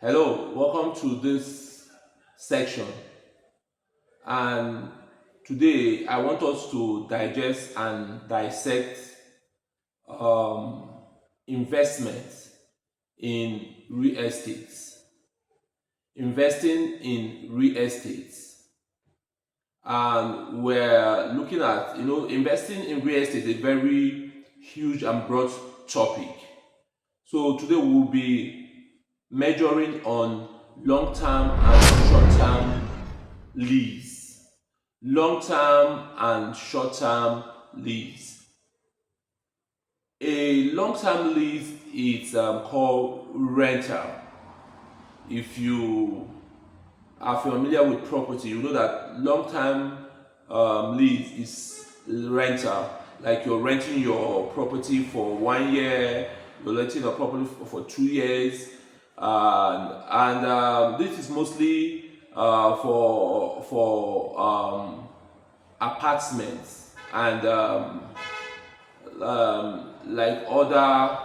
Hello, welcome to this section. And today I want us to digest and dissect um, investments in real estate. Investing in real estate. And we're looking at, investing in real estate is a very huge and broad topic. So today we'll be measuring on long-term and short-term lease. Long-term and short-term lease. A long-term lease is called rental. If you are familiar with property, you know that long-term lease is rental. Like you're renting your property for 1 year, you're renting a property for 2 years, and this is mostly for apartments and like other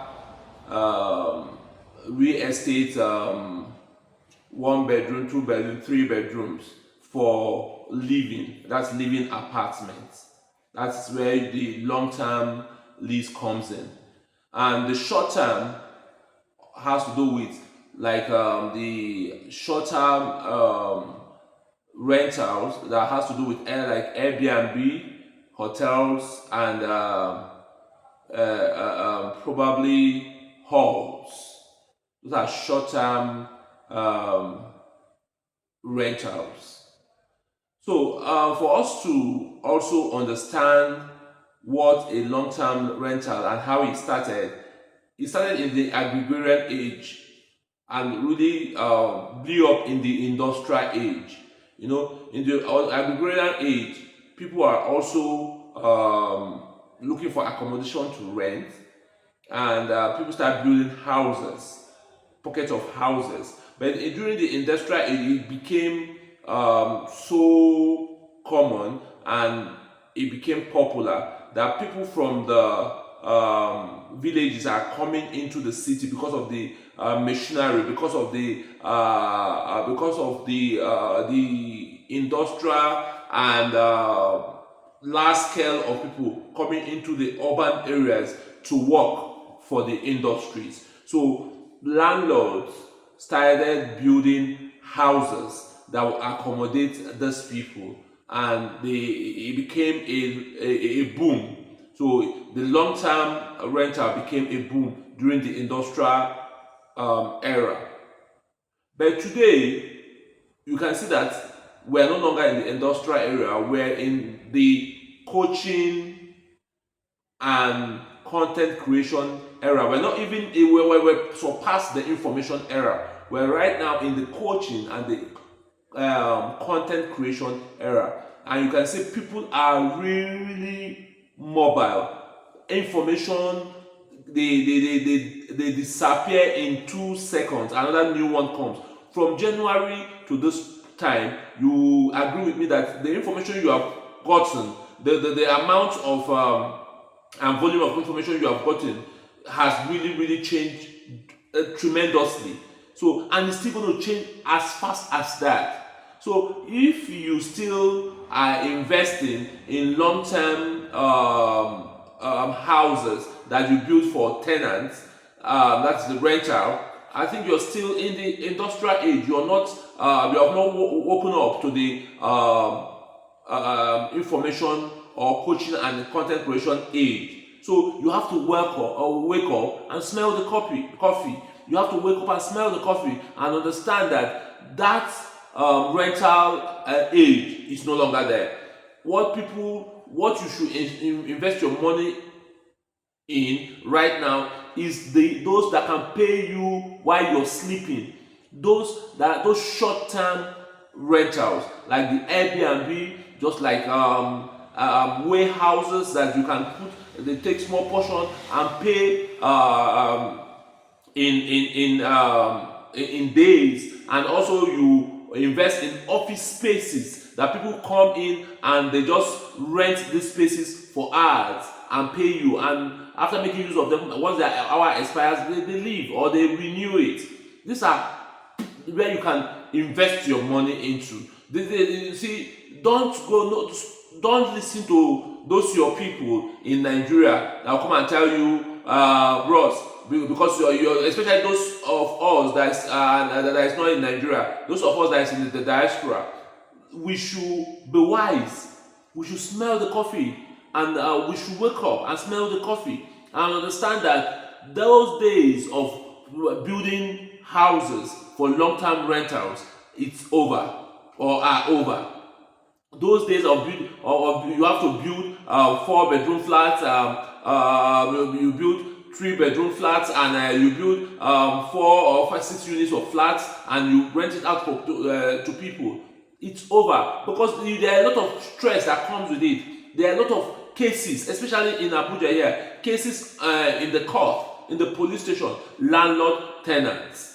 real estate, 1 bedroom, 2 bedroom, 3 bedrooms for living. That's living apartments. That's where the long-term lease comes in, and the short-term has to do with like the short-term rentals that has to do with like Airbnb, hotels, and probably halls. Those are short-term um, rentals. So for us to also understand what a long-term rental and how it started in the agrarian age and really blew up in the industrial age. In the agrarian age, people are also looking for accommodation to rent, and people start building houses, pockets of houses. But during the industrial age, it became so common and it became popular that people from the villages are coming into the city because of the machinery, the industrial and large scale of people coming into the urban areas to work for the industries. So landlords started building houses that will accommodate these people, and it became a boom. So the long-term rental became a boom during the industrial era. But today, you can see that we're no longer in the industrial era, we're in the coaching and content creation era. We're not even we're surpassed the information era. We're right now in the coaching and the content creation era, and you can see people are really mobile. Information, they disappear in 2 seconds. Another new one comes. From January to this time, you agree with me that the information you have gotten, the amount of and volume of information you have gotten has really changed tremendously. So, and it's still going to change as fast as that. So if you still are investing in long-term houses that you build for tenants, that's the rental, I think you're still in the industrial age. You have not woken up to the information or coaching and content creation age. So you have to wake up and smell the coffee. You have to wake up and smell the coffee and understand that rental age is no longer there. What you should invest your money in right now is those that can pay you while you're sleeping. Those short-term rentals, like the Airbnb, just like warehouses that you can they take small portion and pay in days, and also you invest in office spaces that people come in and they just rent these spaces for hours and pay you, and after making use of them, once their hour expires, they leave or they renew it. These are where you can invest your money into. You see, don't go, no, don't listen to those your people in Nigeria that will come and tell you, bros, because you're especially those of us that is not in Nigeria, those of us that is in the diaspora, we should be wise. We should smell the coffee, and we should wake up and smell the coffee and understand that those days of building houses for long-term rentals, it's over or are over. Those days of build, or you have to build 4-bedroom flats, you build 3-bedroom flats, and you build 4 or 6 units of flats, and you rent it out to people. It's over, because there are a lot of stress that comes with it. There are a lot of cases, especially in Abuja here, cases in the court, in the police station, landlord tenants.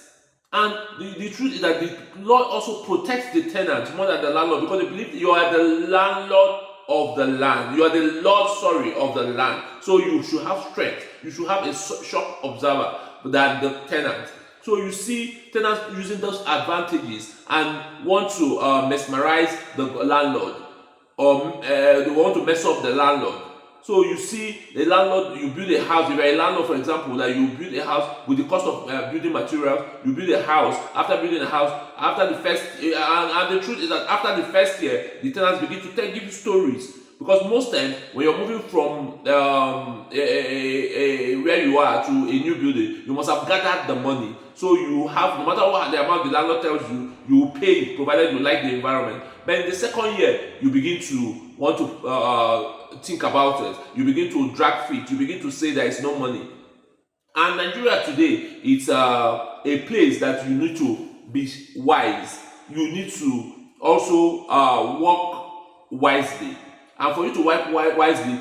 And the truth is that the law also protects the tenant more than the landlord, because they believe you are the landlord of the land. You are the lord, of the land. So you should have strength. You should have a shock observer than the tenant. So you see tenants using those advantages and want to mesmerize the landlord, or they want to mess up the landlord. So you see the landlord, you build a house, if you're a landlord, for example, that you build a house with the cost of building materials, you build a house. After building a house, after the first, and the truth is that after the first year, the tenants begin to give you stories. Because most times, when you're moving from where you are to a new building, you must have gathered the money. So you have, no matter what the amount the landlord tells you, you will pay it, provided you like the environment. But in the second year, you begin to want to think about it. You begin to drag feet. You begin to say there is no money. And Nigeria today, it's a place that you need to be wise. You need to also work wisely. And for you to work wisely,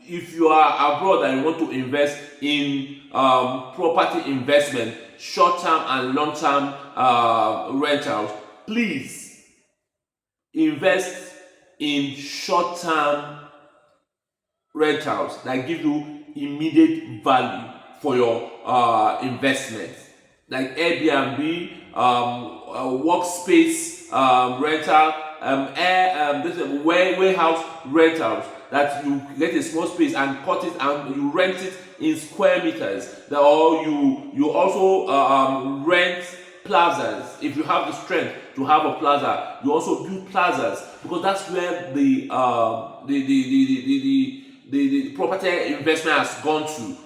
if you are abroad and you want to invest in property investment, short-term and long-term rentals, please invest in short-term rentals that give you immediate value for your investment, like Airbnb, workspace rental, warehouse rentals, that you get a small space and cut it and you rent it in square meters. Or you also rent plazas. If you have the strength to have a plaza, you also build plazas, because that's where the property investment has gone to.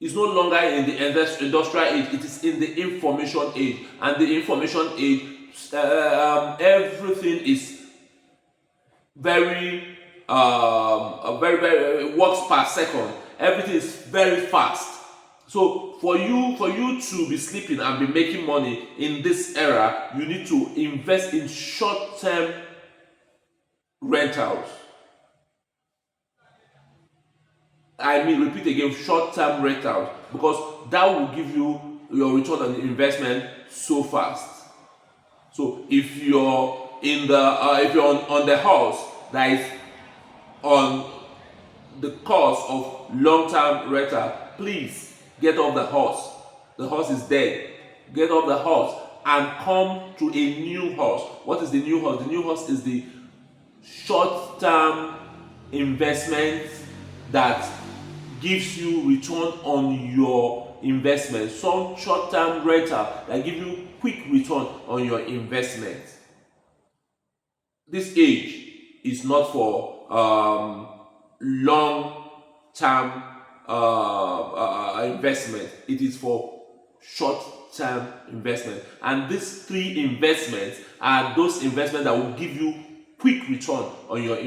It's no longer in the industrial age, it is in the information age. And the information age, everything is very works per second. Everything is very fast. So for you to be sleeping and be making money in this era, you need to invest in short-term rentals. Repeat again, short-term rentals, because that will give you your return on investment so fast. So if you're in the if you're on the horse that is on the course of long-term rental, please get off the horse. The horse is dead. Get off the horse and come to a new horse. What is the new horse? The new horse is the short-term investment that gives you return on your investment. Some short-term rental that give you quick return on your investment. This age is not for long-term investment. It is for short-term investment. And these 3 investments are those investments that will give you quick return on your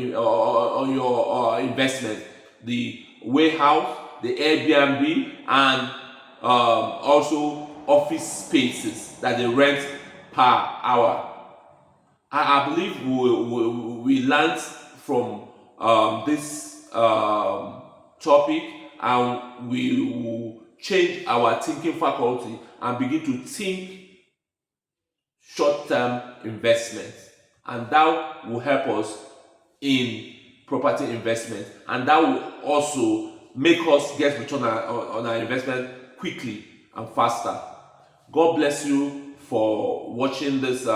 investment. The warehouse, the Airbnb, and also office spaces that they rent per hour. I believe we learned from this topic, and we will change our thinking faculty and begin to think short-term investments, and that will help us in property investment, and that will also make us get return on our investment quickly and faster. God bless you for watching this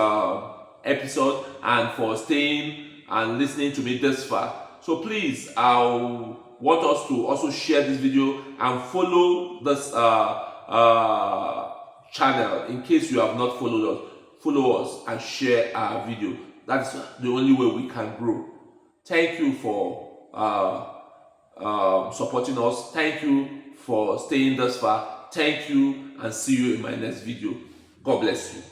episode and for staying and listening to me this far. So please, I want us to also share this video and follow this channel in case you have not followed us. Follow us and share our video. That's the only way we can grow. Thank you for supporting us. Thank you for staying this far. Thank you, and see you in my next video. God bless you.